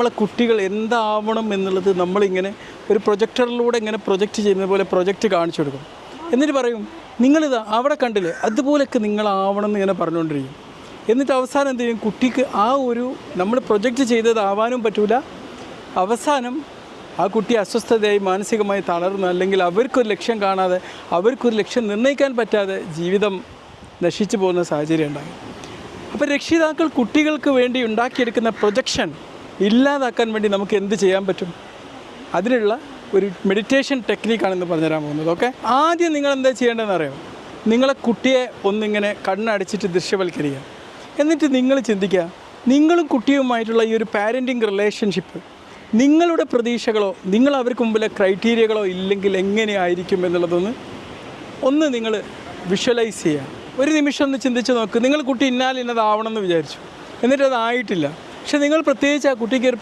നമ്മളെ കുട്ടികൾ എന്താവണം എന്നുള്ളത് നമ്മളിങ്ങനെ ഒരു പ്രൊജക്ടറിലൂടെ ഇങ്ങനെ പ്രൊജക്റ്റ് ചെയ്യുന്നത് പോലെ പ്രൊജക്റ്റ് കാണിച്ചു കൊടുക്കും. എന്നിട്ട് പറയും നിങ്ങളിതാ അവിടെ കണ്ടില്ലേ അതുപോലെയൊക്കെ നിങ്ങളാവണം എന്ന് ഇങ്ങനെ പറഞ്ഞുകൊണ്ടിരിക്കും. എന്നിട്ട് അവസാനം എന്ത് ചെയ്യും, കുട്ടിക്ക് ആ ഒരു നമ്മൾ പ്രൊജക്റ്റ് ചെയ്തതാവാനും പറ്റില്ല. അവസാനം ആ കുട്ടി അസ്വസ്ഥതയായി മാനസികമായി തളർന്നു, അല്ലെങ്കിൽ അവർക്കൊരു ലക്ഷ്യം കാണാതെ അവർക്കൊരു ലക്ഷ്യം നിർണ്ണയിക്കാൻ പറ്റാതെ ജീവിതം നശിച്ചു പോകുന്ന സാഹചര്യം ഉണ്ടാകും. അപ്പോൾ രക്ഷിതാക്കൾ കുട്ടികൾക്ക് വേണ്ടി ഉണ്ടാക്കിയെടുക്കുന്ന പ്രൊജക്ഷൻ ഇല്ലാതാക്കാൻ വേണ്ടി നമുക്ക് എന്ത് ചെയ്യാൻ പറ്റും? അതിനുള്ള ഒരു മെഡിറ്റേഷൻ ടെക്നിക്കാണെന്ന് പറഞ്ഞുതരാൻ പോകുന്നത്. ഓക്കെ, ആദ്യം നിങ്ങൾ എന്താ ചെയ്യേണ്ടതെന്ന് അറിയാം. നിങ്ങളെ കുട്ടിയെ ഒന്നിങ്ങനെ കണ്ണടച്ചിട്ട് ദൃശ്യവൽക്കരിക്കുക. എന്നിട്ട് നിങ്ങൾ ചിന്തിക്കുക, നിങ്ങളും കുട്ടിയുമായിട്ടുള്ള ഈ ഒരു പാരൻറ്റിങ് റിലേഷൻഷിപ്പ്, നിങ്ങളുടെ പ്രതീക്ഷകളോ നിങ്ങൾ അവർക്ക് മുമ്പിലെ ക്രൈറ്റീരിയകളോ ഇല്ലെങ്കിൽ എങ്ങനെയായിരിക്കും എന്നുള്ളതൊന്ന് നിങ്ങൾ വിഷ്വലൈസ് ചെയ്യുക. ഒരു നിമിഷം ഒന്ന് ചിന്തിച്ച് നോക്ക്. നിങ്ങൾ കുട്ടി ഇന്നതാവണമെന്ന് വിചാരിച്ചു, എന്നിട്ട് അതായിട്ടില്ല. പക്ഷെ നിങ്ങൾ പ്രത്യേകിച്ച് ആ കുട്ടിക്ക് ഒരു